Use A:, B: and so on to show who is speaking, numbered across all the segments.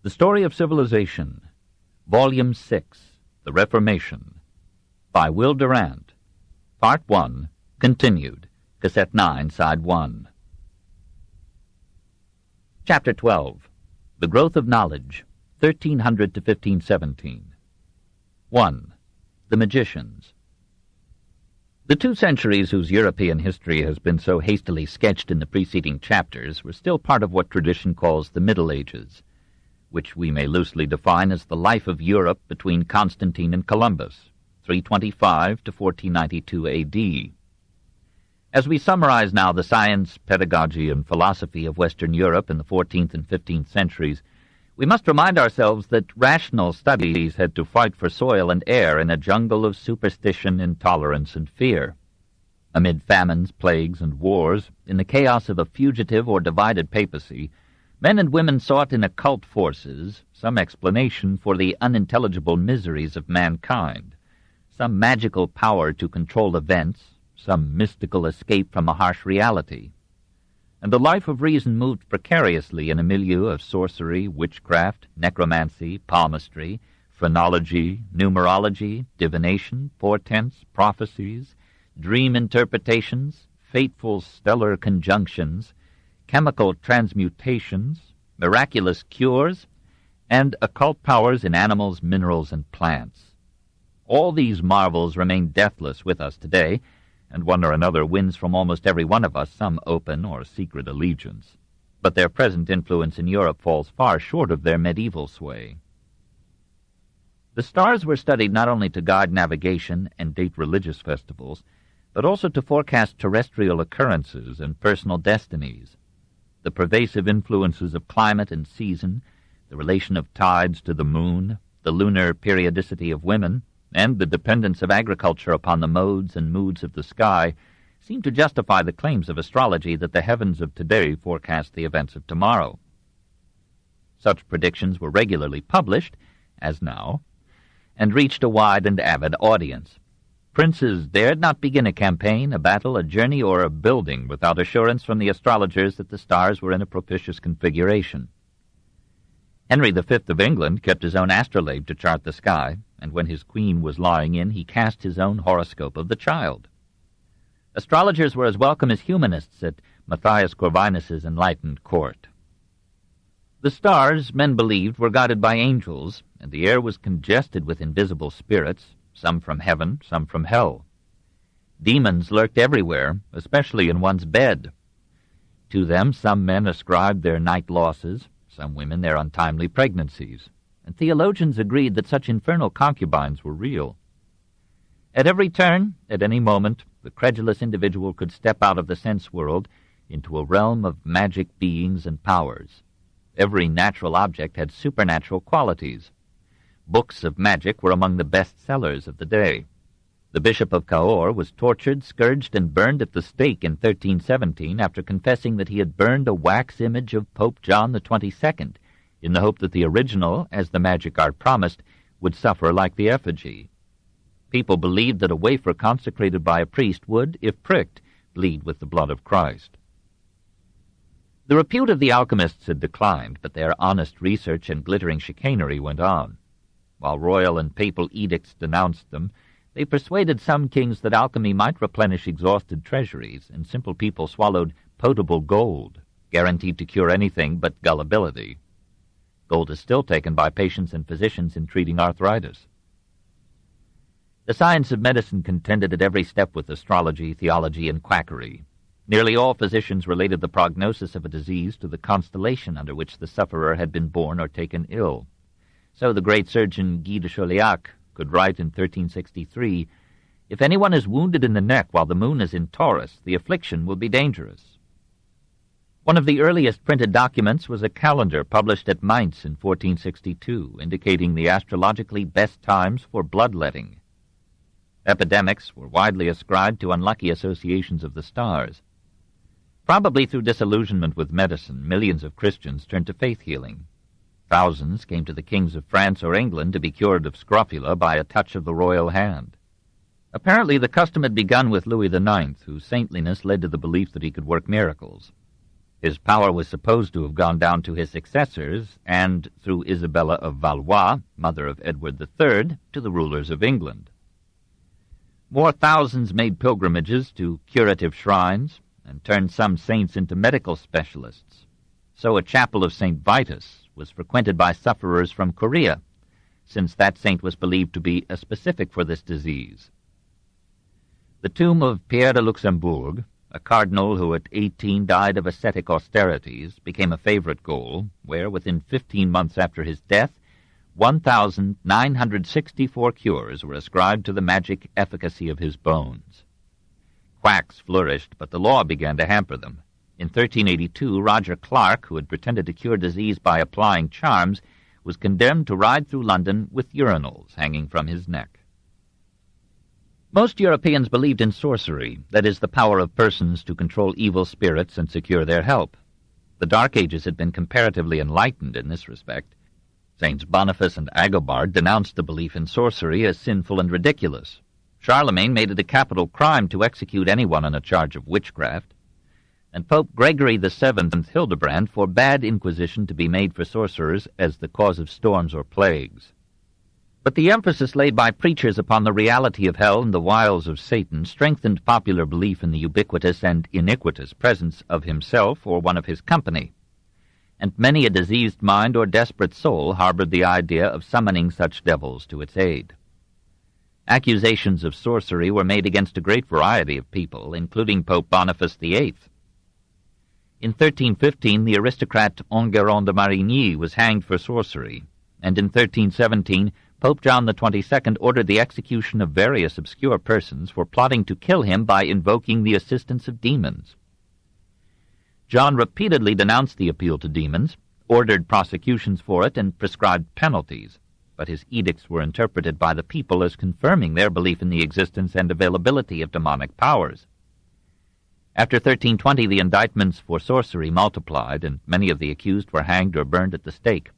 A: The Story of Civilization, Volume 6, The Reformation, by Will Durant, Part 1, Continued, Cassette 9, Side 1. Chapter 12, The Growth of Knowledge, 1300 to 1517. 1. The Magicians. The 2 centuries whose European history has been so hastily sketched in the preceding chapters were still part of what tradition calls the Middle Ages, which we may loosely define as the life of Europe between Constantine and Columbus, 325 to 1492 A.D. As we summarize now the science, pedagogy, and philosophy of Western Europe in the 14th and 15th centuries, we must remind ourselves that rational studies had to fight for soil and air in a jungle of superstition, intolerance, and fear. Amid famines, plagues, and wars, in the chaos of a fugitive or divided papacy, men and women sought in occult forces some explanation for the unintelligible miseries of mankind, some magical power to control events, some mystical escape from a harsh reality. And the life of reason moved precariously in a milieu of sorcery, witchcraft, necromancy, palmistry, phrenology, numerology, divination, portents, prophecies, dream interpretations, fateful stellar conjunctions, chemical transmutations, miraculous cures, and occult powers in animals, minerals, and plants. All these marvels remain deathless with us today, and one or another wins from almost every one of us some open or secret allegiance. But their present influence in Europe falls far short of their medieval sway. The stars were studied not only to guide navigation and date religious festivals, but also to forecast terrestrial occurrences and personal destinies. The pervasive influences of climate and season, the relation of tides to the moon, the lunar periodicity of women, and the dependence of agriculture upon the modes and moods of the sky seem to justify the claims of astrology that the heavens of today forecast the events of tomorrow. Such predictions were regularly published, as now, and reached a wide and avid audience. Princes dared not begin a campaign, a battle, a journey, or a building without assurance from the astrologers that the stars were in a propitious configuration. Henry V of England kept his own astrolabe to chart the sky, and when his queen was lying in, he cast his own horoscope of the child. Astrologers were as welcome as humanists at Matthias Corvinus's enlightened court. The stars, men believed, were guided by angels, and the air was congested with invisible spirits, some from heaven, some from hell. Demons lurked everywhere, especially in one's bed. To them some men ascribed their night losses, some women their untimely pregnancies, and theologians agreed that such infernal concubines were real. At every turn, at any moment, the credulous individual could step out of the sense world into a realm of magic beings and powers. Every natural object had supernatural qualities. Books of magic were among the best sellers of the day. The Bishop of Cahors was tortured, scourged, and burned at the stake in 1317 after confessing that he had burned a wax image of Pope John the 22nd, in the hope that the original, as the magic art promised, would suffer like the effigy. People believed that a wafer consecrated by a priest would, if pricked, bleed with the blood of Christ. The repute of the alchemists had declined, but their honest research and glittering chicanery went on. While royal and papal edicts denounced them, they persuaded some kings that alchemy might replenish exhausted treasuries, and simple people swallowed potable gold, guaranteed to cure anything but gullibility. Gold is still taken by patients and physicians in treating arthritis. The science of medicine contended at every step with astrology, theology, and quackery. Nearly all physicians related the prognosis of a disease to the constellation under which the sufferer had been born or taken ill. So the great surgeon Guy de Chauliac could write in 1363, "If anyone is wounded in the neck while the moon is in Taurus, the affliction will be dangerous." One of the earliest printed documents was a calendar published at Mainz in 1462, indicating the astrologically best times for bloodletting. Epidemics were widely ascribed to unlucky associations of the stars. Probably through disillusionment with medicine, millions of Christians turned to faith healing. Thousands came to the kings of France or England to be cured of scrofula by a touch of the royal hand. Apparently the custom had begun with Louis IX, whose saintliness led to the belief that he could work miracles. His power was supposed to have gone down to his successors, and, through Isabella of Valois, mother of Edward III, to the rulers of England. More thousands made pilgrimages to curative shrines, and turned some saints into medical specialists. So a chapel of St. Vitus was frequented by sufferers from Korea, since that saint was believed to be a specific for this disease. The tomb of Pierre de Luxembourg, a cardinal who at 18 died of ascetic austerities, became a favorite goal, where, within 15 months after his death, 1,964 cures were ascribed to the magic efficacy of his bones. Quacks flourished, but the law began to hamper them. In 1382, Roger Clark, who had pretended to cure disease by applying charms, was condemned to ride through London with urinals hanging from his neck. Most Europeans believed in sorcery, that is, the power of persons to control evil spirits and secure their help. The Dark Ages had been comparatively enlightened in this respect. Saints Boniface and Agobard denounced the belief in sorcery as sinful and ridiculous. Charlemagne made it a capital crime to execute anyone on a charge of witchcraft. And Pope Gregory VII and Hildebrand forbade inquisition to be made for sorcerers as the cause of storms or plagues. But the emphasis laid by preachers upon the reality of hell and the wiles of Satan strengthened popular belief in the ubiquitous and iniquitous presence of himself or one of his company, and many a diseased mind or desperate soul harbored the idea of summoning such devils to its aid. Accusations of sorcery were made against a great variety of people, including Pope Boniface VIII. In 1315, the aristocrat Enguerrand de Marigny was hanged for sorcery, and in 1317, Pope John XXII ordered the execution of various obscure persons for plotting to kill him by invoking the assistance of demons. John repeatedly denounced the appeal to demons, ordered prosecutions for it, and prescribed penalties, but his edicts were interpreted by the people as confirming their belief in the existence and availability of demonic powers. After 1320, the indictments for sorcery multiplied, and many of the accused were hanged or burned at the stake.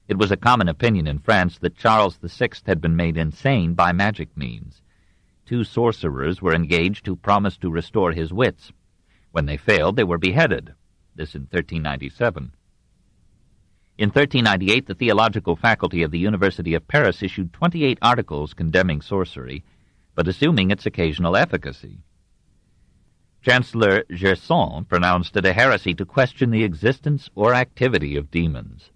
A: It was a common opinion in France that Charles VI had been made insane by magic means. 2 sorcerers were engaged who promised to restore his wits. When they failed, they were beheaded. This in 1397. In 1398, the theological faculty of the University of Paris issued 28 articles condemning sorcery, but assuming its occasional efficacy. Chancellor Gerson pronounced it a heresy to question the existence or activity of demons.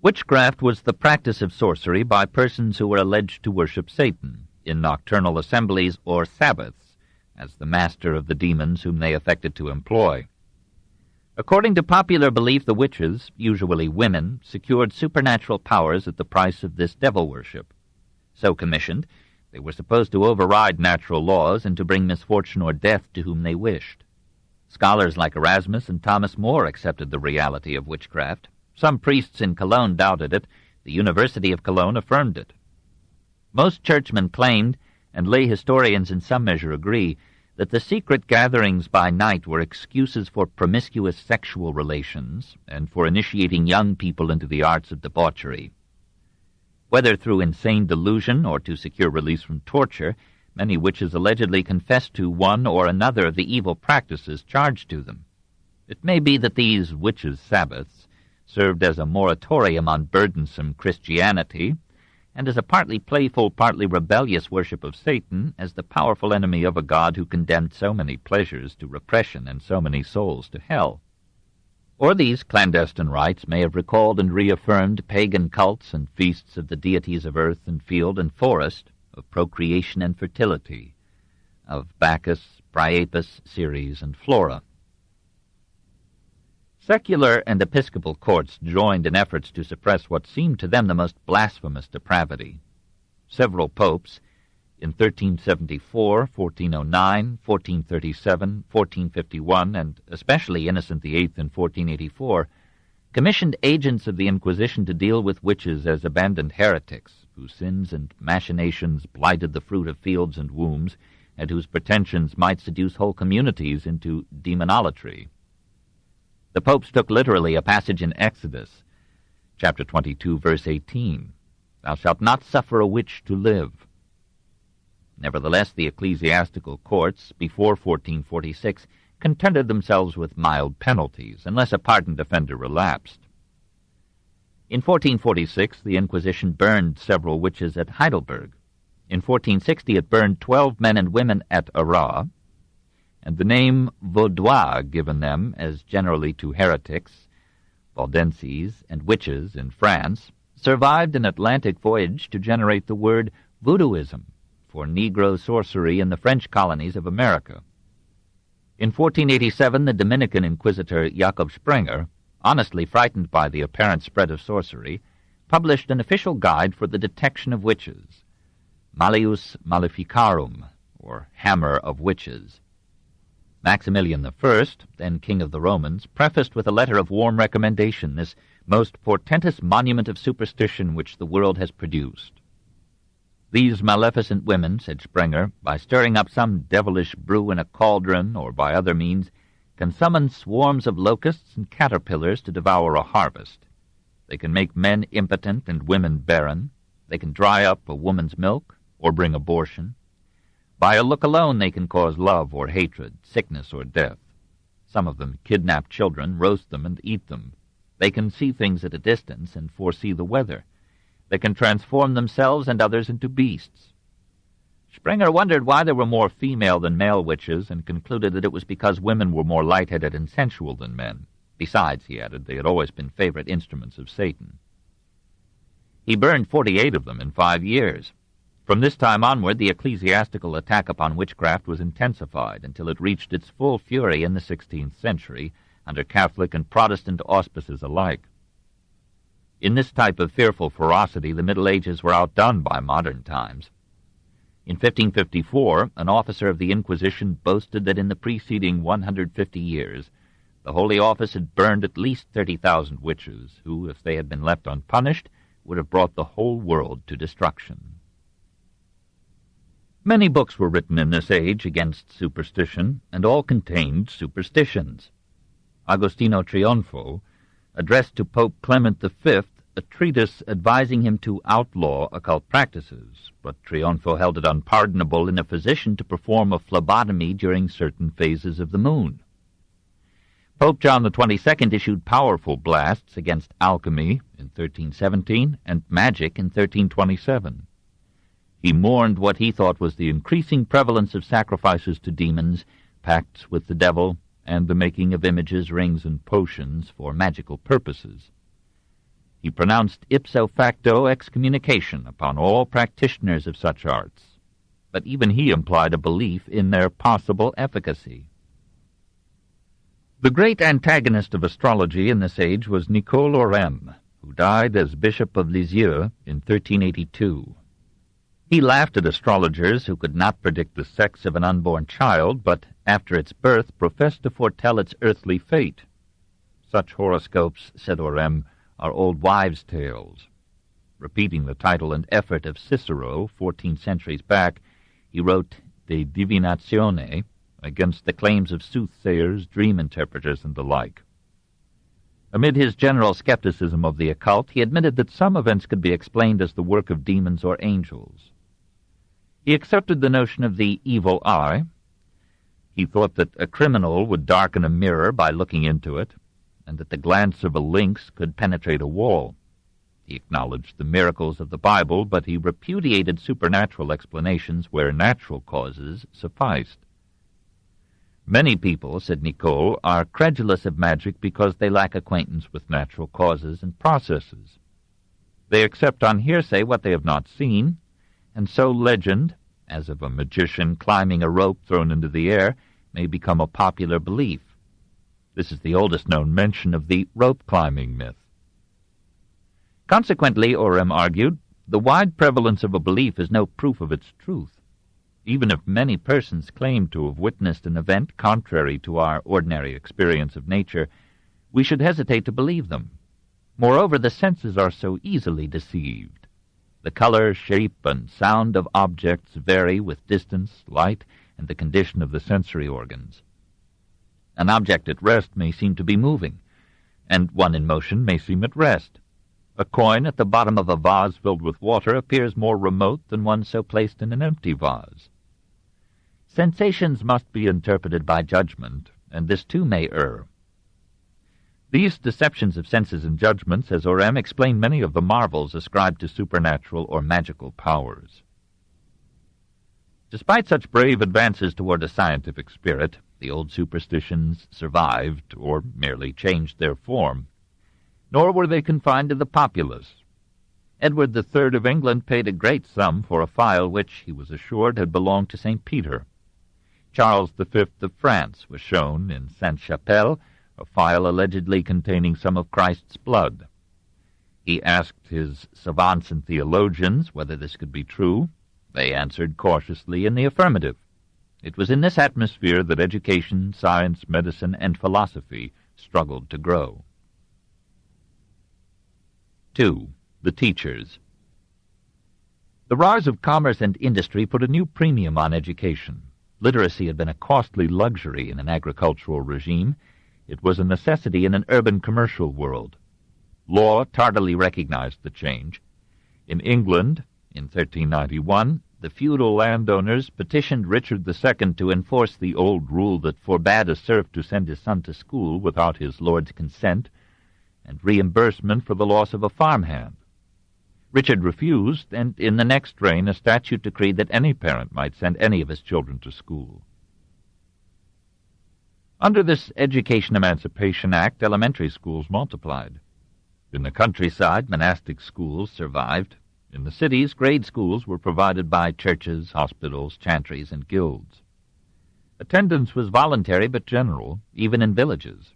A: Witchcraft was the practice of sorcery by persons who were alleged to worship Satan, in nocturnal assemblies or Sabbaths, as the master of the demons whom they affected to employ. According to popular belief, the witches, usually women, secured supernatural powers at the price of this devil worship. So commissioned, they were supposed to override natural laws and to bring misfortune or death to whom they wished. Scholars like Erasmus and Thomas More accepted the reality of witchcraft. Some priests in Cologne doubted it. The University of Cologne affirmed it. Most churchmen claimed, and lay historians in some measure agree, that the secret gatherings by night were excuses for promiscuous sexual relations and for initiating young people into the arts of debauchery. Whether through insane delusion or to secure release from torture, many witches allegedly confessed to one or another of the evil practices charged to them. It may be that these witches' Sabbaths served as a moratorium on burdensome Christianity, and as a partly playful, partly rebellious worship of Satan as the powerful enemy of a God who condemned so many pleasures to repression and so many souls to hell. Or these clandestine rites may have recalled and reaffirmed pagan cults and feasts of the deities of earth and field and forest, of procreation and fertility, of Bacchus, Priapus, Ceres, and Flora. Secular and episcopal courts joined in efforts to suppress what seemed to them the most blasphemous depravity. Several popes, in 1374, 1409, 1437, 1451, and especially Innocent VIII in 1484, commissioned agents of the Inquisition to deal with witches as abandoned heretics, whose sins and machinations blighted the fruit of fields and wombs, and whose pretensions might seduce whole communities into demonolatry. The popes took literally a passage in Exodus, chapter 22, verse 18, "Thou shalt not suffer a witch to live." Nevertheless, the ecclesiastical courts, before 1446, contented themselves with mild penalties, unless a pardoned offender relapsed. In 1446, the Inquisition burned several witches at Heidelberg. In 1460, it burned 12 men and women at Arras, and the name Vaudois given them, as generally to heretics, Valdenses, and witches in France, survived an Atlantic voyage to generate the word voodooism for Negro sorcery in the French colonies of America. In 1487, the Dominican inquisitor Jakob Sprenger, honestly frightened by the apparent spread of sorcery, published an official guide for the detection of witches, Malleus Maleficarum, or Hammer of Witches. Maximilian I, then King of the Romans, prefaced with a letter of warm recommendation this most portentous monument of superstition which the world has produced. These maleficent women, said Sprenger, by stirring up some devilish brew in a cauldron or by other means, can summon swarms of locusts and caterpillars to devour a harvest. They can make men impotent and women barren. They can dry up a woman's milk or bring abortion. By a look alone they can cause love or hatred, sickness or death. Some of them kidnap children, roast them, and eat them. They can see things at a distance and foresee the weather. They can transform themselves and others into beasts. Sprenger wondered why there were more female than male witches, and concluded that it was because women were more light-headed and sensual than men. Besides, he added, they had always been favorite instruments of Satan. He burned 48 of them in 5 years. From this time onward, the ecclesiastical attack upon witchcraft was intensified until it reached its full fury in the 16th century, under Catholic and Protestant auspices alike. In this type of fearful ferocity, the Middle Ages were outdone by modern times. In 1554, an officer of the Inquisition boasted that in the preceding 150 years, the Holy Office had burned at least 30,000 witches, who, if they had been left unpunished, would have brought the whole world to destruction. Many books were written in this age against superstition, and all contained superstitions. Agostino Triunfo addressed to Pope Clement V a treatise advising him to outlaw occult practices, but Triunfo held it unpardonable in a physician to perform a phlebotomy during certain phases of the moon. Pope John XXII issued powerful blasts against alchemy in 1317 and magic in 1327. He mourned what he thought was the increasing prevalence of sacrifices to demons, pacts with the devil, and the making of images, rings, and potions for magical purposes. He pronounced ipso facto excommunication upon all practitioners of such arts, but even he implied a belief in their possible efficacy. The great antagonist of astrology in this age was Nicole Orem, who died as Bishop of Lisieux in 1382. He laughed at astrologers who could not predict the sex of an unborn child, but after its birth professed to foretell its earthly fate. Such horoscopes, said Orem, are old wives' tales. Repeating the title and effort of Cicero 14 centuries back, he wrote De Divinatione against the claims of soothsayers, dream interpreters, and the like. Amid his general skepticism of the occult, he admitted that some events could be explained as the work of demons or angels. He accepted the notion of the evil eye. He thought that a criminal would darken a mirror by looking into it, and that the glance of a lynx could penetrate a wall. He acknowledged the miracles of the Bible, but he repudiated supernatural explanations where natural causes sufficed. Many people, said Nicole, are credulous of magic because they lack acquaintance with natural causes and processes. They accept on hearsay what they have not seen, and so legend, as of a magician climbing a rope thrown into the air, may become a popular belief. This is the oldest known mention of the rope-climbing myth. Consequently, Orem argued, the wide prevalence of a belief is no proof of its truth. Even if many persons claim to have witnessed an event contrary to our ordinary experience of nature, we should hesitate to believe them. Moreover, the senses are so easily deceived. The color, shape, and sound of objects vary with distance, light, and the condition of the sensory organs. An object at rest may seem to be moving, and one in motion may seem at rest. A coin at the bottom of a vase filled with water appears more remote than one so placed in an empty vase. Sensations must be interpreted by judgment, and this too may err. These deceptions of senses and judgment, says Orem, explain many of the marvels ascribed to supernatural or magical powers. Despite such brave advances toward a scientific spirit, the old superstitions survived, or merely changed their form. Nor were they confined to the populace. Edward III of England paid a great sum for a phial which, he was assured, had belonged to St. Peter. Charles V of France was shown in Sainte-Chapelle a phial allegedly containing some of Christ's blood. He asked his savants and theologians whether this could be true. They answered cautiously in the affirmative. It was in this atmosphere that education, science, medicine, and philosophy struggled to grow. 2. The teachers. The rise of commerce and industry put a new premium on education. Literacy had been a costly luxury in an agricultural regime. It was a necessity in an urban commercial world. Law tardily recognized the change. In England, in 1391, the feudal landowners petitioned Richard II to enforce the old rule that forbade a serf to send his son to school without his lord's consent, and reimbursement for the loss of a farmhand. Richard refused, and in the next reign a statute decreed that any parent might send any of his children to school. Under this Education Emancipation Act, elementary schools multiplied. In the countryside, monastic schools survived. In the cities, grade schools were provided by churches, hospitals, chantries, and guilds. Attendance was voluntary but general, even in villages.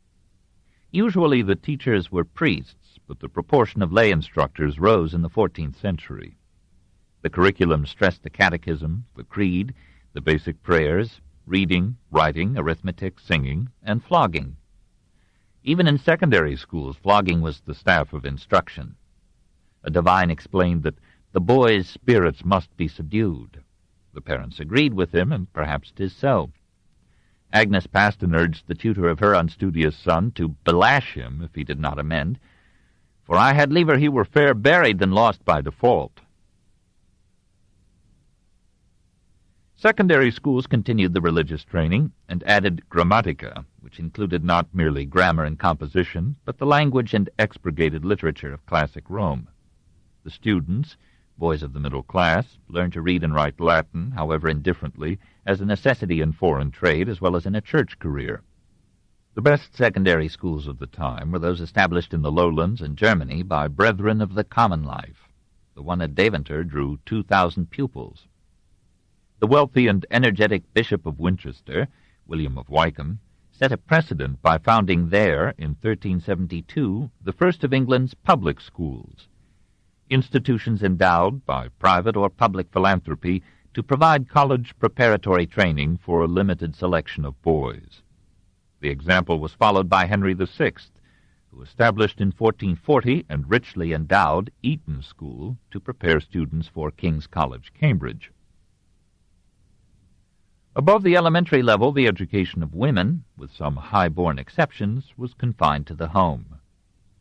A: Usually the teachers were priests, but the proportion of lay instructors rose in the 14th century. The curriculum stressed the catechism, the creed, the basic prayers, reading, writing, arithmetic, singing, and flogging. Even in secondary schools, flogging was the staff of instruction. A divine explained that the boys' spirits must be subdued. The parents agreed with him, and perhaps 'tis so. Agnes Paston urged the tutor of her unstudious son to belash him if he did not amend, for I had liever he were fair buried than lost by default. Secondary schools continued the religious training and added grammatica, which included not merely grammar and composition, but the language and expurgated literature of classic Rome. The students, boys of the middle class, learned to read and write Latin, however indifferently, as a necessity in foreign trade as well as in a church career. The best secondary schools of the time were those established in the lowlands and Germany by brethren of the common life. The one at Deventer drew 2,000 pupils. The wealthy and energetic Bishop of Winchester, William of Wykeham, set a precedent by founding there, in 1372, the first of England's public schools, institutions endowed by private or public philanthropy to provide college preparatory training for a limited selection of boys. The example was followed by Henry VI, who established in 1440 and richly endowed Eton School to prepare students for King's College, Cambridge. Above the elementary level, the education of women, with some high-born exceptions, was confined to the home.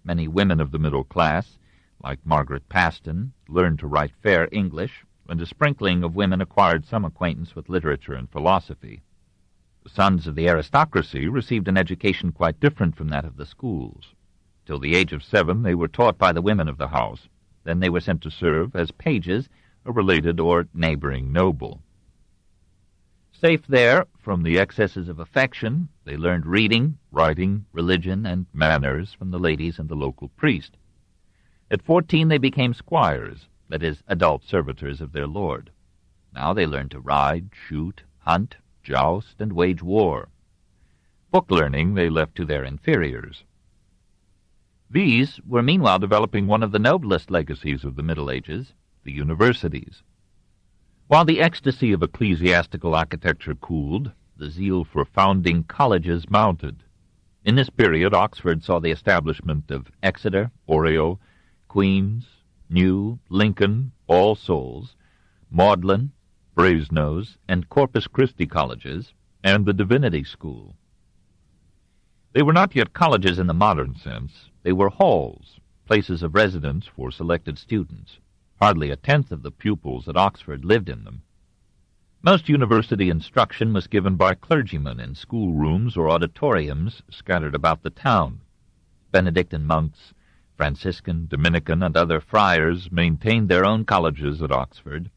A: Many women of the middle class, like Margaret Paston, learned to write fair English, and a sprinkling of women acquired some acquaintance with literature and philosophy. The sons of the aristocracy received an education quite different from that of the schools. Till the age of 7, they were taught by the women of the house. Then they were sent to serve as pages, a related or neighboring noble. Safe there from the excesses of affection, they learned reading, writing, religion, and manners from the ladies and the local priest. At 14 they became squires, that is, adult servitors of their lord. Now they learned to ride, shoot, hunt, joust, and wage war. Book learning they left to their inferiors. These were meanwhile developing one of the noblest legacies of the Middle Ages, the universities. While the ecstasy of ecclesiastical architecture cooled, the zeal for founding colleges mounted. In this period, Oxford saw the establishment of Exeter, Oriel, Queen's, New, Lincoln, All Souls, Magdalen, Brasenose, and Corpus Christi colleges, and the Divinity School. They were not yet colleges in the modern sense. They were halls, places of residence for selected students. Hardly a tenth of the pupils at Oxford lived in them. Most university instruction was given by clergymen in schoolrooms or auditoriums scattered about the town. Benedictine monks, Franciscan, Dominican, and other friars maintained their own colleges at Oxford,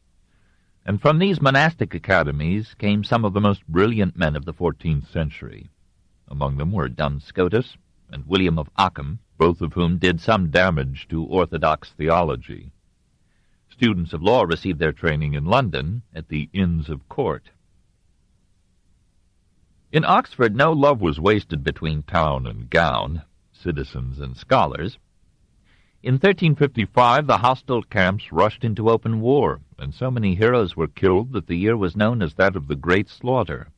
A: and from these monastic academies came some of the most brilliant men of the 14th century. Among them were Duns Scotus and William of Ockham, both of whom did some damage to orthodox theology. Students of law received their training in London at the Inns of Court. In Oxford, no love was wasted between town and gown, citizens and scholars. In 1355, the hostile camps rushed into open war, and so many heroes were killed that the year was known as that of the Great Slaughter.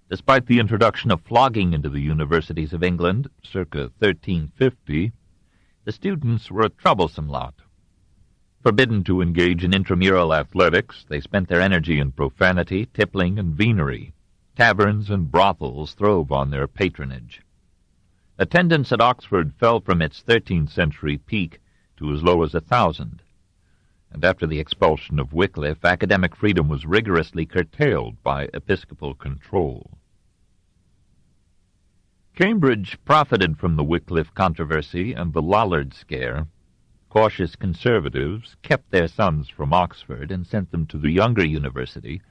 A: Despite the introduction of flogging into the universities of England, circa 1350, the students were a troublesome lot. Forbidden to engage in intramural athletics, they spent their energy in profanity, tippling, and venery. Taverns and brothels throve on their patronage. Attendance at Oxford fell from its 13th century peak to as low as 1,000, and after the expulsion of Wycliffe, academic freedom was rigorously curtailed by episcopal control. Cambridge profited from the Wycliffe controversy and the Lollard scare. Cautious conservatives kept their sons from Oxford and sent them to the younger university,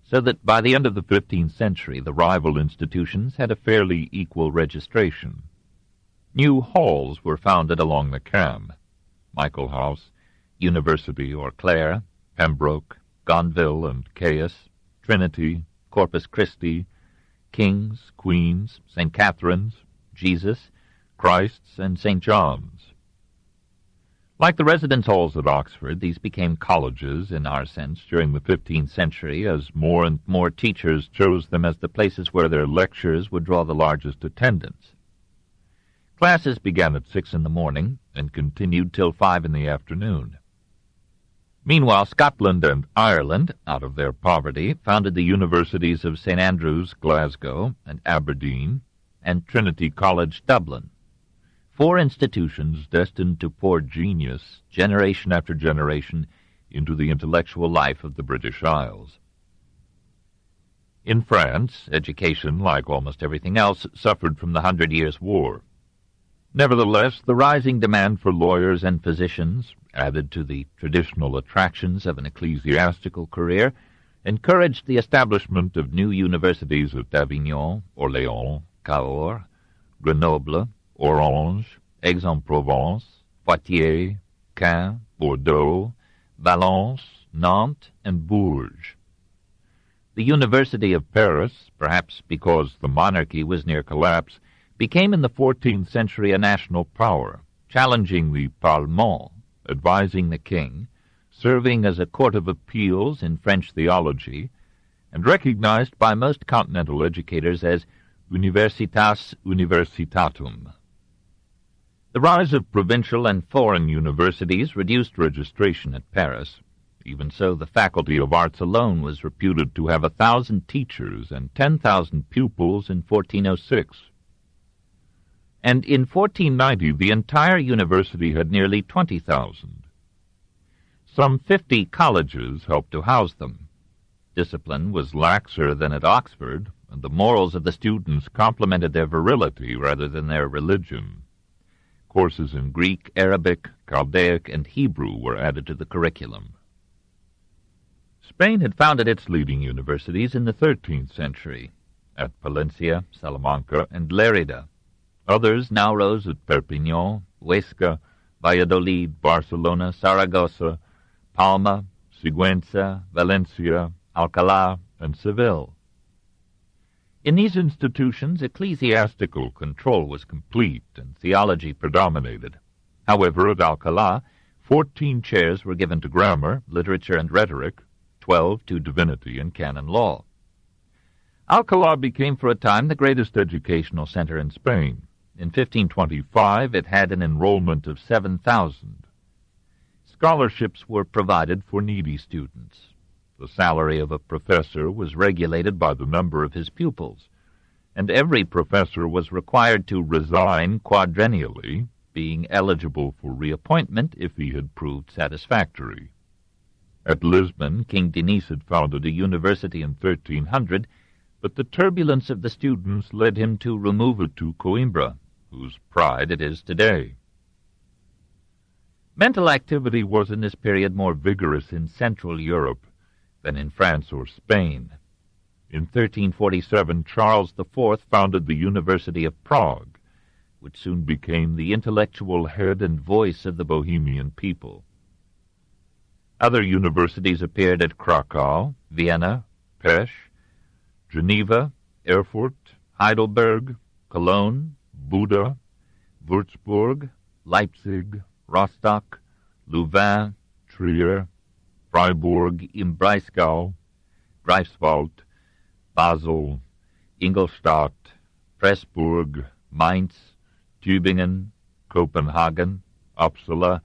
A: so that by the end of the 15th century the rival institutions had a fairly equal registration. New halls were founded along the Cam: Michael House, University or Clare, Pembroke, Gonville and Caius, Trinity, Corpus Christi, King's, Queen's, St. Catherine's, Jesus, Christ's, and St. John's. Like the residence halls at Oxford, these became colleges in our sense during the 15th century as more and more teachers chose them as the places where their lectures would draw the largest attendance. Classes began at 6 in the morning and continued till 5 in the afternoon. Meanwhile, Scotland and Ireland, out of their poverty, founded the universities of St. Andrews, Glasgow, and Aberdeen, and Trinity College, Dublin. 4 institutions destined to pour genius, generation after generation, into the intellectual life of the British Isles. In France, education, like almost everything else, suffered from the 100 Years' War. Nevertheless, the rising demand for lawyers and physicians, added to the traditional attractions of an ecclesiastical career, encouraged the establishment of new universities at Avignon, Orléans, Cahors, Grenoble, Orange, Aix-en-Provence, Poitiers, Caen, Bordeaux, Valence, Nantes, and Bourges. The University of Paris, perhaps because the monarchy was near collapse, became in the 14th century a national power, challenging the Parlement, advising the king, serving as a court of appeals in French theology, and recognized by most continental educators as Universitas Universitatum. The rise of provincial and foreign universities reduced registration at Paris. Even so, the Faculty of Arts alone was reputed to have 1,000 teachers and 10,000 pupils in 1406. And in 1490, the entire university had nearly 20,000. Some 50 colleges helped to house them. Discipline was laxer than at Oxford, and the morals of the students complemented their virility rather than their religion. Courses in Greek, Arabic, Chaldaic, and Hebrew were added to the curriculum. Spain had founded its leading universities in the 13th century, at Palencia, Salamanca, and Lérida. Others now rose at Perpignan, Huesca, Valladolid, Barcelona, Saragossa, Palma, Sigüenza, Valencia, Alcalá, and Seville. In these institutions, ecclesiastical control was complete and theology predominated. However, at Alcalá, 14 chairs were given to grammar, literature, and rhetoric, 12 to divinity and canon law. Alcalá became for a time the greatest educational center in Spain. In 1525, it had an enrollment of 7,000. Scholarships were provided for needy students. The salary of a professor was regulated by the number of his pupils, and every professor was required to resign quadrennially, being eligible for reappointment if he had proved satisfactory.
B: At Lisbon, King Denis had founded a university in 1300, but the turbulence of the students led him to remove it to Coimbra, whose pride it is today. Mental activity was in this period more vigorous in Central Europe than in France or Spain. In 1347, Charles IV founded the University of Prague, which soon became the intellectual head and voice of the Bohemian people. Other universities appeared at Krakow, Vienna, Pest, Geneva, Erfurt, Heidelberg, Cologne, Buda, Würzburg, Leipzig, Rostock, Louvain, Trier, Freiburg im Breisgau, Greifswald, Basel, Ingolstadt, Pressburg, Mainz, Tübingen, Copenhagen, Uppsala,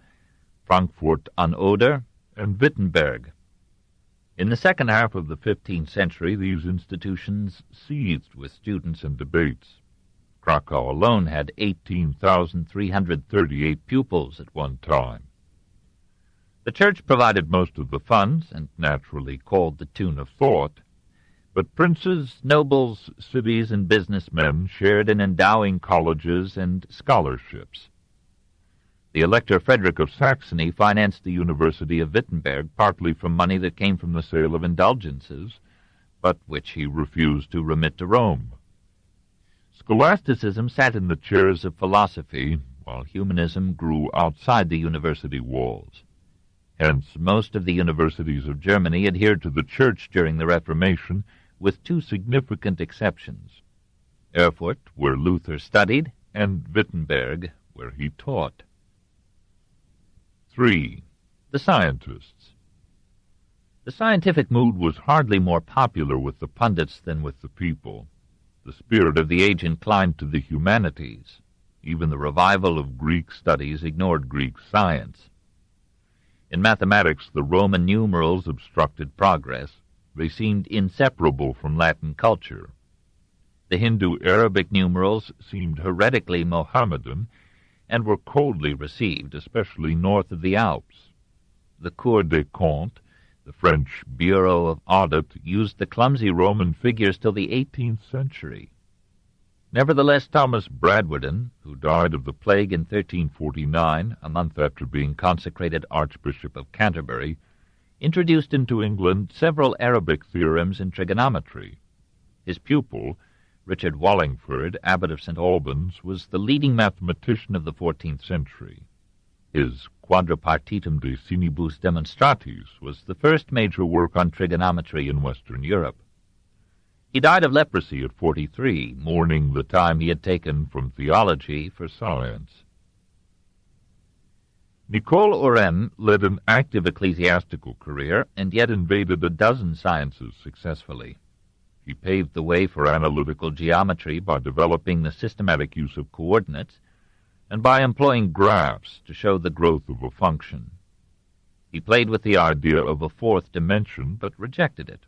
B: Frankfurt an Oder, and Wittenberg. In the second half of the 15th century, these institutions seethed with students and debates. Krakow alone had 18,338 pupils at one time. The Church provided most of the funds, and naturally called the tune of thought, but princes, nobles, cities, and businessmen shared in endowing colleges and scholarships. The Elector Frederick of Saxony financed the University of Wittenberg partly from money that came from the sale of indulgences, but which he refused to remit to Rome. Scholasticism sat in the chairs of philosophy, while humanism grew outside the university walls. Hence, most of the universities of Germany adhered to the Church during the Reformation, with two significant exceptions: Erfurt, where Luther studied, and Wittenberg, where he taught. 3. The scientists. The scientific mood was hardly more popular with the pundits than with the people. The spirit of the age inclined to the humanities. Even the revival of Greek studies ignored Greek science. In mathematics, the Roman numerals obstructed progress. They seemed inseparable from Latin culture. The Hindu-Arabic numerals seemed heretically Mohammedan, and were coldly received, especially north of the Alps. The Cour des Comptes, the French Bureau of Audit, used the clumsy Roman figures till the 18th century. Nevertheless, Thomas Bradwardine, who died of the plague in 1349, a month after being consecrated Archbishop of Canterbury, introduced into England several Arabic theorems in trigonometry. His pupil, Richard Wallingford, abbot of St. Albans, was the leading mathematician of the 14th century. His Quadripartitum de Sinibus Demonstratis was the first major work on trigonometry in Western Europe. He died of leprosy at 43, mourning the time he had taken from theology for science. Nicole Orem led an active ecclesiastical career, and yet invaded a dozen sciences successfully. He paved the way for analytical geometry by developing the systematic use of coordinates, and by employing graphs to show the growth of a function. He played with the idea of a fourth dimension, but rejected it.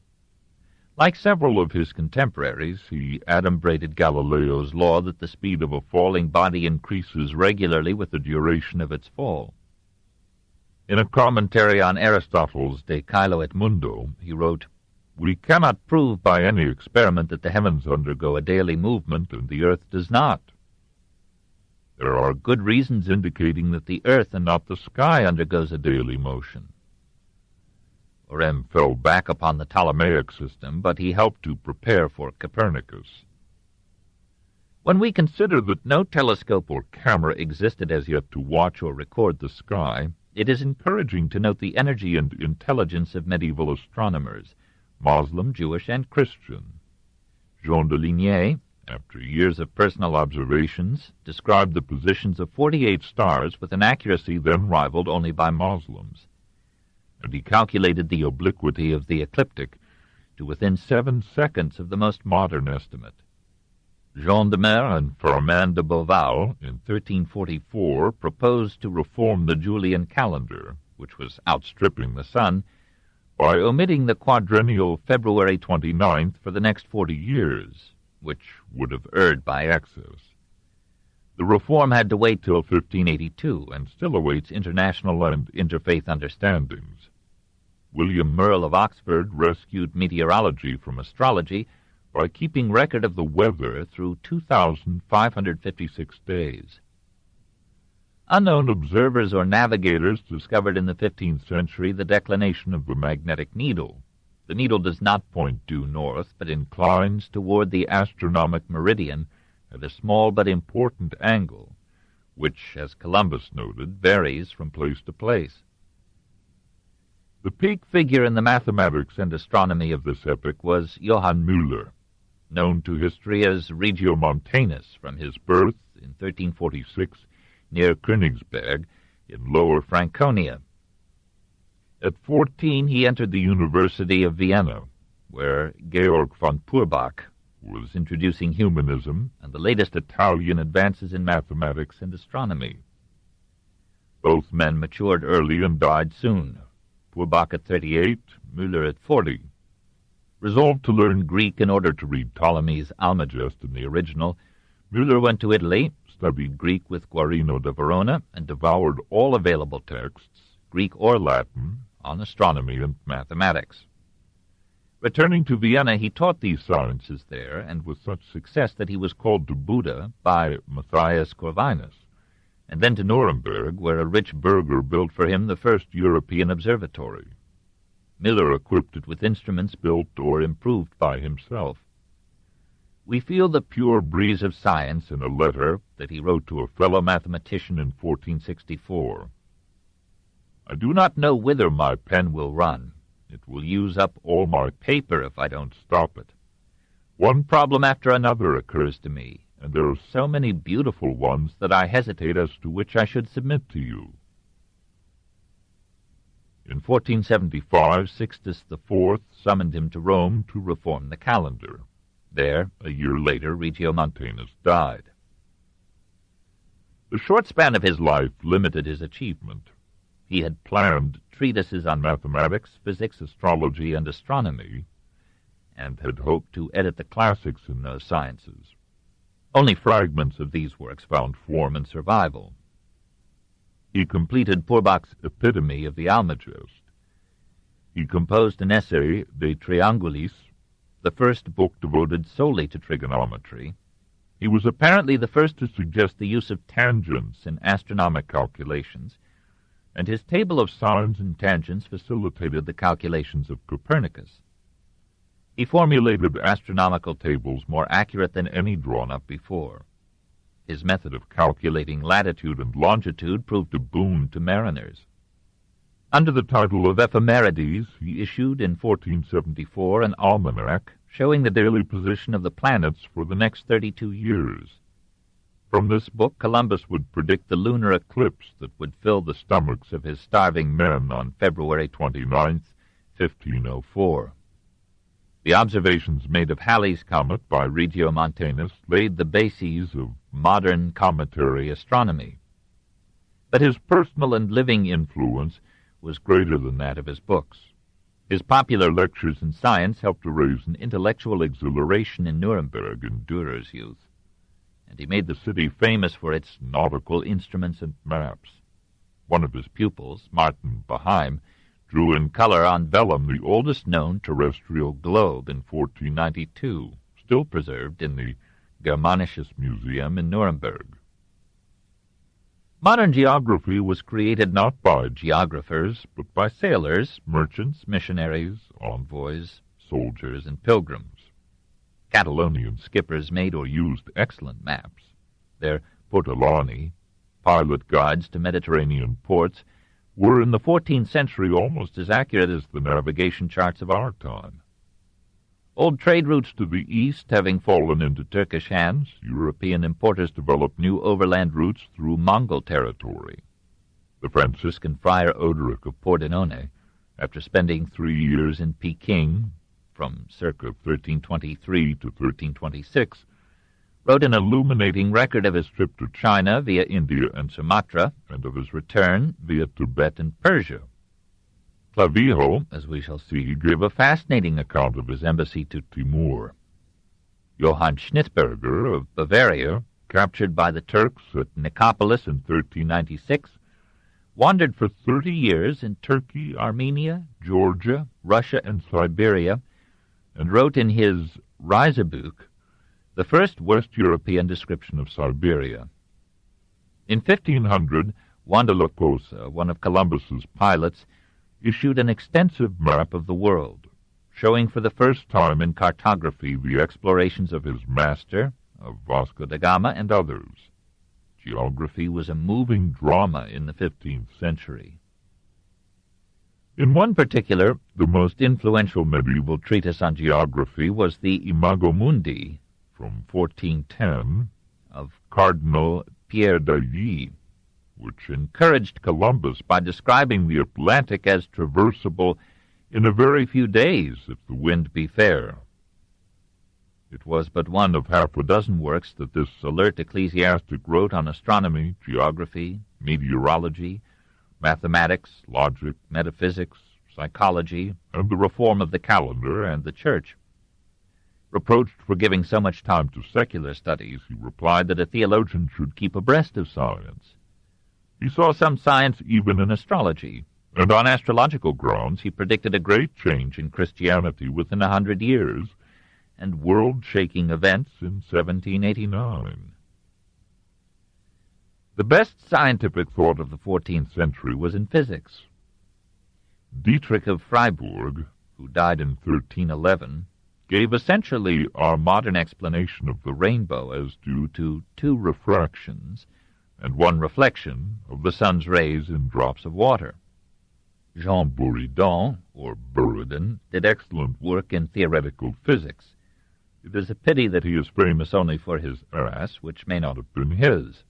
B: Like several of his contemporaries, he adumbrated Galileo's law that the speed of a falling body increases regularly with the duration of its fall. In a commentary on Aristotle's De Caelo et Mundo, he wrote, "We cannot prove by any experiment that the heavens undergo a daily movement and the earth does not. There are good reasons indicating that the earth and not the sky undergoes a daily motion." Orem fell back upon the Ptolemaic system, but he helped to prepare for Copernicus. When we consider that no telescope or camera existed as yet to watch or record the sky, it is encouraging to note the energy and intelligence of medieval astronomers, Moslem, Jewish, and Christian. Jean de Ligny, after years of personal observations, described the positions of 48 stars with an accuracy then rivaled only by Moslems, and he calculated the obliquity of the ecliptic to within 7 seconds of the most modern estimate. Jean de Mer and Firmin de Beauval, in 1344, proposed to reform the Julian calendar, which was outstripping the sun, by omitting the quadrennial February 29th for the next 40 years, which would have erred by excess. The reform had to wait till 1582, and still awaits international and interfaith understandings. William Merle of Oxford rescued meteorology from astrology by keeping record of the weather through 2,556 days. Unknown observers or navigators discovered in the 15th century the declination of the magnetic needle. The needle does not point due north, but inclines toward the astronomic meridian at a small but important angle, which, as Columbus noted, varies from place to place. The peak figure in the mathematics and astronomy of this epoch was Johann Müller, known to history as Regiomontanus from his birth in 1346 near Königsberg in Lower Franconia. At 14, he entered the University of Vienna, where Georg von Purbach was introducing humanism and the latest Italian advances in mathematics and astronomy. Both men matured early and died soon, Purbach at 38, Müller at 40. Resolved to learn Greek in order to read Ptolemy's Almagest in the original, Müller went to Italy, studied Greek with Guarino da Verona, and devoured all available texts, Greek or Latin, on astronomy and mathematics. Returning to Vienna, he taught these sciences there, and with such success that he was called to Buda by Matthias Corvinus, and then to Nuremberg, where a rich burgher built for him the first European observatory. Müller equipped it with instruments built or improved by himself. We feel the pure breeze of science in a letter that he wrote to a fellow mathematician in 1464. I do not know whither my pen will run. It will use up all my paper if I don't stop it. One problem after another occurs to me, and there are so many beautiful ones that I hesitate as to which I should submit to you. In 1475, Sixtus IV summoned him to Rome to reform the calendar. There, a year later, Regiomontanus died. The short span of his life limited his achievement. He had planned treatises on mathematics, physics, astrology, and astronomy, and had hoped to edit the classics in those sciences. Only fragments of these works found form and survival. He completed Purbach's epitome of the Almagest. He composed an essay, De Triangulis, the first book devoted solely to trigonometry. He was apparently the first to suggest the use of tangents in astronomic calculations, and his table of sines and tangents facilitated the calculations of Copernicus. He formulated astronomical tables more accurate than any drawn up before. His method of calculating latitude and longitude proved a boon to mariners. Under the title of Ephemerides, he issued in 1474 an almanac showing the daily position of the planets for the next 32 years. From this book, Columbus would predict the lunar eclipse that would fill the stomachs of his starving men on February 29, 1504. The observations made of Halley's comet by Regiomontanus laid the bases of modern cometary astronomy. But his personal and living influence was greater than that of his books. His popular lectures in science helped to raise an intellectual exhilaration in Nuremberg in Dürer's youth, and he made the city famous for its nautical instruments and maps. One of his pupils, Martin Bohemian, drew in color on vellum the oldest known terrestrial globe in 1492, still preserved in the Germanisches Museum in Nuremberg. Modern geography was created not by geographers, but by sailors, merchants, missionaries, envoys, soldiers, and pilgrims. Catalonian skippers made or used excellent maps. Their portolani, pilot guides to Mediterranean ports, were in the 14th century almost as accurate as the navigation charts of our time. Old trade routes to the east having fallen into Turkish hands, European importers developed new overland routes through Mongol territory. The Franciscan friar Odoric of Pordenone, after spending 3 years in Peking, from circa 1323 to 1326, wrote an illuminating record of his trip to China via India and Sumatra, and of his return via Tibet and Persia. Clavijo, as we shall see, gave a fascinating account of his embassy to Timur. Johann Schnittberger of Bavaria, captured by the Turks at Nicopolis in 1396, wandered for 30 years in Turkey, Armenia, Georgia, Russia, and Siberia, and wrote in his Reisebuch the first West European description of Siberia. In 1500, Juan de la Cosa, one of Columbus's pilots, issued an extensive map of the world, showing for the first time in cartography the explorations of his master, of Vasco da Gama, and others. Geography was a moving drama in the 15th century. In one particular, the most influential medieval treatise on geography was the Imago Mundi, from 1410, of Cardinal Pierre d'Ailly, which encouraged Columbus by describing the Atlantic as traversable in a very few days, if the wind be fair. It was but one of half a dozen works that this alert ecclesiastic wrote on astronomy, geography, meteorology, mathematics, logic, metaphysics, psychology, and the reform of the calendar and the church. Reproached for giving so much time to secular studies, he replied that a theologian should keep abreast of science. He saw some science even in astrology, and on astrological grounds he predicted a great change in Christianity within 100 years, and world-shaking events in 1789. The best scientific thought of the 14th century was in physics. Dietrich of Freiburg, who died in 1311, gave essentially our modern explanation of the rainbow as due to 2 refractions and 1 reflection of the sun's rays in drops of water. Jean Buridan, or Buridan, did excellent work in theoretical physics. It is a pity that he is famous only for his ass, which may not have been his.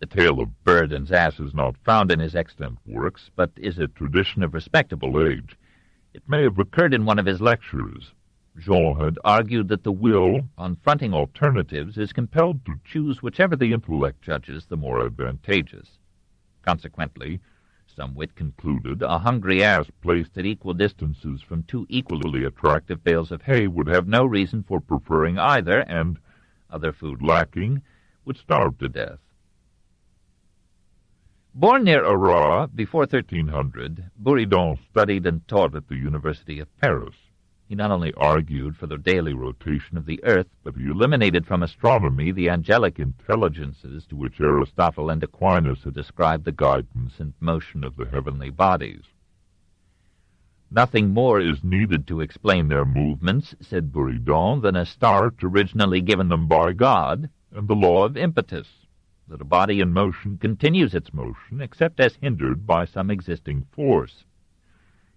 B: The tale of Buridan's ass is not found in his extant works, but is a tradition of respectable age. It may have occurred in one of his lectures. Jean had argued that the will, on fronting alternatives, is compelled to choose whichever the intellect judges the more advantageous. Consequently, some wit concluded, a hungry ass placed at equal distances from 2 equally attractive bales of hay would have no reason for preferring either, and, other food lacking, would starve to death. Born near Arras before 1300, Buridan studied and taught at the University of Paris. He not only argued for the daily rotation of the earth, but he eliminated from astronomy the angelic intelligences to which Aristotle and Aquinas had ascribed the guidance and motion of the heavenly bodies. Nothing more is needed to explain their movements, said Buridan, than a start originally given them by God, and the law of impetus, that a body in motion continues its motion except as hindered by some existing force.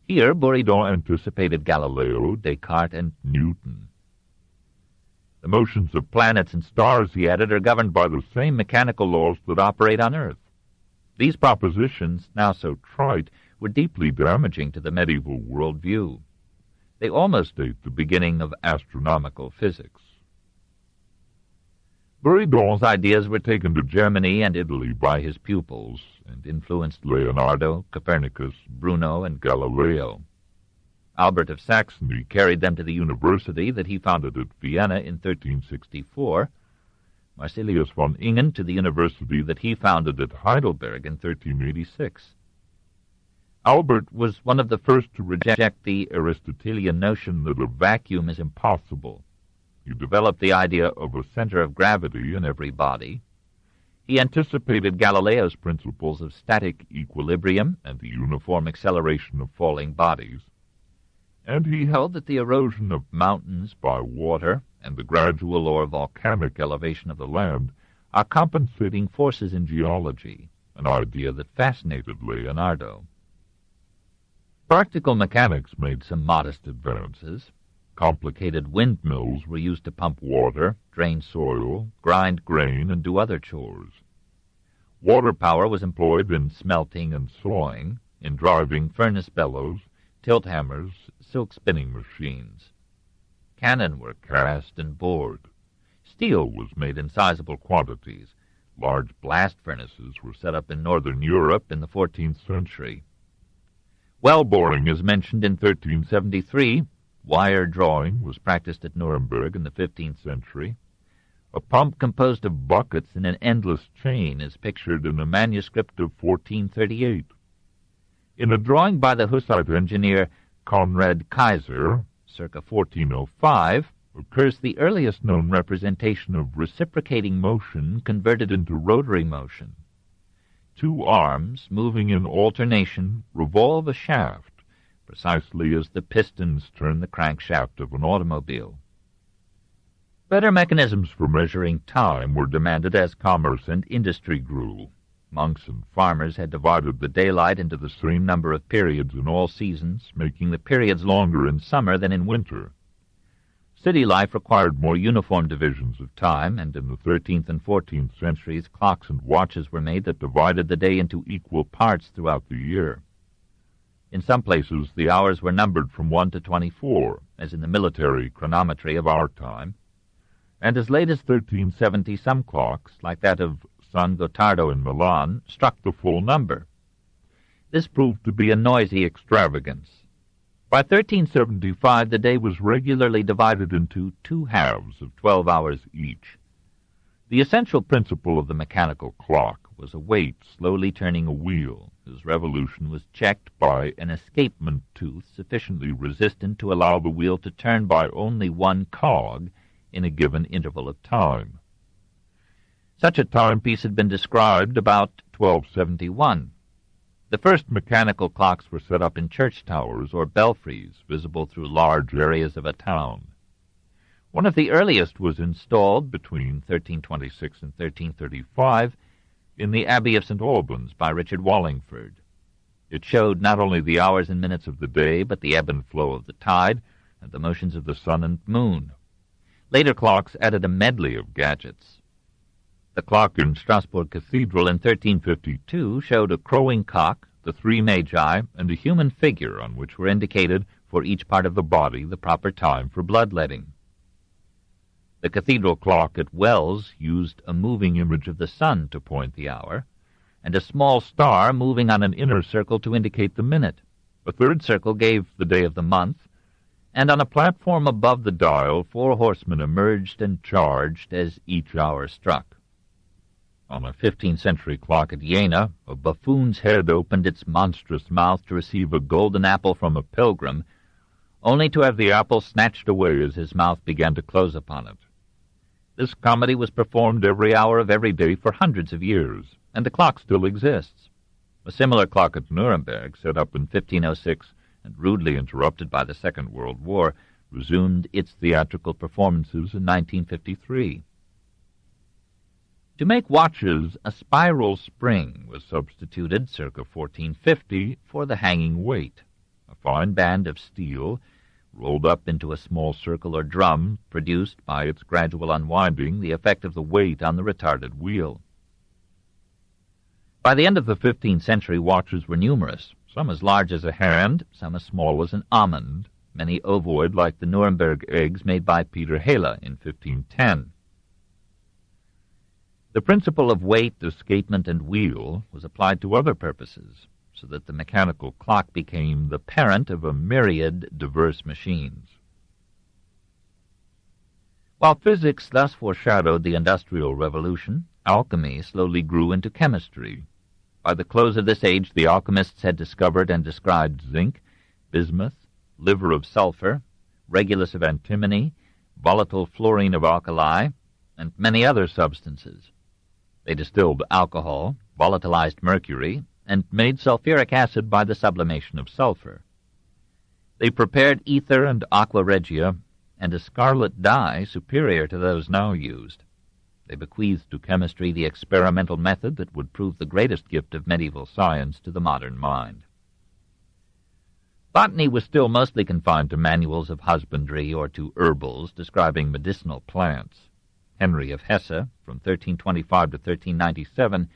B: Here Buridan anticipated Galileo, Descartes, and Newton. The motions of planets and stars, he added, are governed by the same mechanical laws that operate on Earth. These propositions, now so trite, were deeply damaging to the medieval worldview. They almost date the beginning of astronomical physics. Buridan's ideas were taken to Germany and Italy by his pupils, and influenced Leonardo, Copernicus, Bruno, and Galileo. Albert of Saxony carried them to the university that he founded at Vienna in 1364, Marsilius von Ingen to the university that he founded at Heidelberg in 1386. Albert was one of the first to reject the Aristotelian notion that a vacuum is impossible. He developed the idea of a center of gravity in every body. He anticipated Galileo's principles of static equilibrium and the uniform acceleration of falling bodies. And he held that the erosion of mountains by water and the gradual or volcanic elevation of the land are compensating forces in geology, an idea that fascinated Leonardo. Practical mechanics made some modest advances. Complicated windmills were used to pump water, drain soil, grind grain, and do other chores. Water power was employed in smelting and sawing, in driving furnace bellows, tilt hammers, silk spinning machines. Cannon were cast and bored. Steel was made in sizable quantities. Large blast furnaces were set up in northern Europe in the 14th century. Well boring is mentioned in 1373. Wire drawing was practiced at Nuremberg in the 15th century. A pump composed of buckets in an endless chain is pictured in a manuscript of 1438. In a drawing by the Hussite engineer Conrad Kaiser, circa 1405, occurs the earliest known representation of reciprocating motion converted into rotary motion. Two arms, moving in alternation, revolve a shaft, precisely as the pistons turn the crankshaft of an automobile. Better mechanisms for measuring time were demanded as commerce and industry grew. Monks and farmers had divided the daylight into the same number of periods in all seasons, making the periods longer in summer than in winter. City life required more uniform divisions of time, and in the 13th and 14th centuries clocks and watches were made that divided the day into equal parts throughout the year. In some places the hours were numbered from 1 to 24, as in the military chronometry of our time, and as late as 1370 some clocks, like that of San Gottardo in Milan, struck the full number. This proved to be a noisy extravagance. By 1375 the day was regularly divided into two halves of 12 hours each. The essential principle of the mechanical clock was a weight slowly turning a wheel, whose revolution was checked by an escapement tooth sufficiently resistant to allow the wheel to turn by only one cog in a given interval of time. Such a timepiece had been described about 1271. The first mechanical clocks were set up in church towers or belfries, visible through large areas of a town. One of the earliest was installed between 1326 and 1335 in the Abbey of St. Albans by Richard Wallingford. It showed not only the hours and minutes of the day, but the ebb and flow of the tide and the motions of the sun and moon. Later clocks added a medley of gadgets. The clock in Strasbourg Cathedral in 1352 showed a crowing cock, the three magi, and a human figure on which were indicated for each part of the body the proper time for bloodletting. The cathedral clock at Wells used a moving image of the sun to point the hour, and a small star moving on an inner circle to indicate the minute. A third circle gave the day of the month, and on a platform above the dial 4 horsemen emerged and charged as each hour struck. On a 15th century clock at Jena, a buffoon's head opened its monstrous mouth to receive a golden apple from a pilgrim, only to have the apple snatched away as his mouth began to close upon it. This comedy was performed every hour of every day for hundreds of years, and the clock still exists. A similar clock at Nuremberg, set up in 1506 and rudely interrupted by the Second World War, resumed its theatrical performances in 1953. To make watches, a spiral spring was substituted circa 1450 for the hanging weight, a fine band of steel rolled up into a small circle or drum, produced by its gradual unwinding the effect of the weight on the retarded wheel. By the end of the 15th century, watches were numerous, some as large as a hand, some as small as an almond, many ovoid like the Nuremberg eggs made by Peter Helle in 1510. The principle of weight, escapement, and wheel was applied to other purposes, so that the mechanical clock became the parent of a myriad diverse machines. While physics thus foreshadowed the Industrial Revolution, alchemy slowly grew into chemistry. By the close of this age, the alchemists had discovered and described zinc, bismuth, liver of sulfur, regulus of antimony, volatile fluorine of alkali, and many other substances. They distilled alcohol, volatilized mercury, and made sulfuric acid by the sublimation of sulfur. They prepared ether and aqua regia, and a scarlet dye superior to those now used. They bequeathed to chemistry the experimental method that would prove the greatest gift of medieval science to the modern mind. Botany was still mostly confined to manuals of husbandry or to herbals describing medicinal plants. Henry of Hesse, from 1325 to 1397,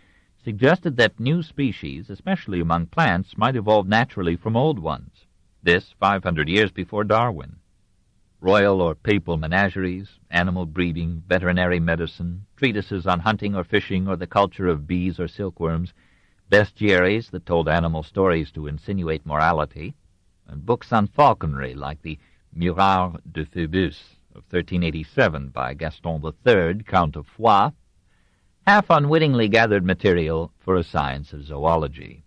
B: suggested that new species, especially among plants, might evolve naturally from old ones. This 500 years before Darwin. Royal or papal menageries, animal breeding, veterinary medicine, treatises on hunting or fishing or the culture of bees or silkworms, bestiaries that told animal stories to insinuate morality, and books on falconry like the Mirage de Phoebus
A: of 1387 by Gaston III, Count of Foix, half unwittingly gathered material for a science of zoology.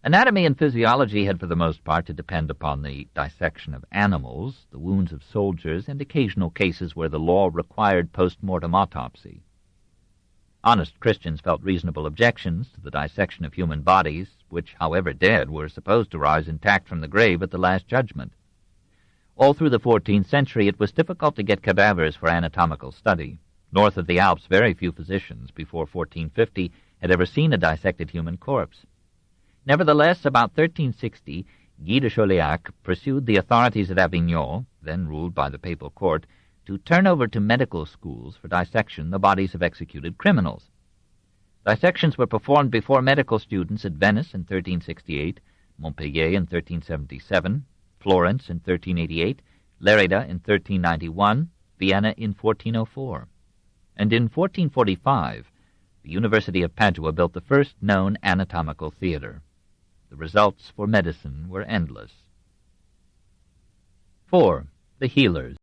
A: Anatomy and physiology had for the most part to depend upon the dissection of animals, the wounds of soldiers, and occasional cases where the law required post-mortem autopsy. Honest Christians felt reasonable objections to the dissection of human bodies, which, however dead, were supposed to rise intact from the grave at the Last Judgment. All through the 14th century it was difficult to get cadavers for anatomical study. North of the Alps, very few physicians, before 1450, had ever seen a dissected human corpse. Nevertheless, about 1360, Guy de Chauliac pursued the authorities at Avignon, then ruled by the papal court, to turn over to medical schools for dissection the bodies of executed criminals. Dissections were performed before medical students at Venice in 1368, Montpellier in 1377, Florence in 1388, Lerida in 1391, Vienna in 1404. And in 1445, the University of Padua built the first known anatomical theater. The results for medicine were endless. 4. The healers.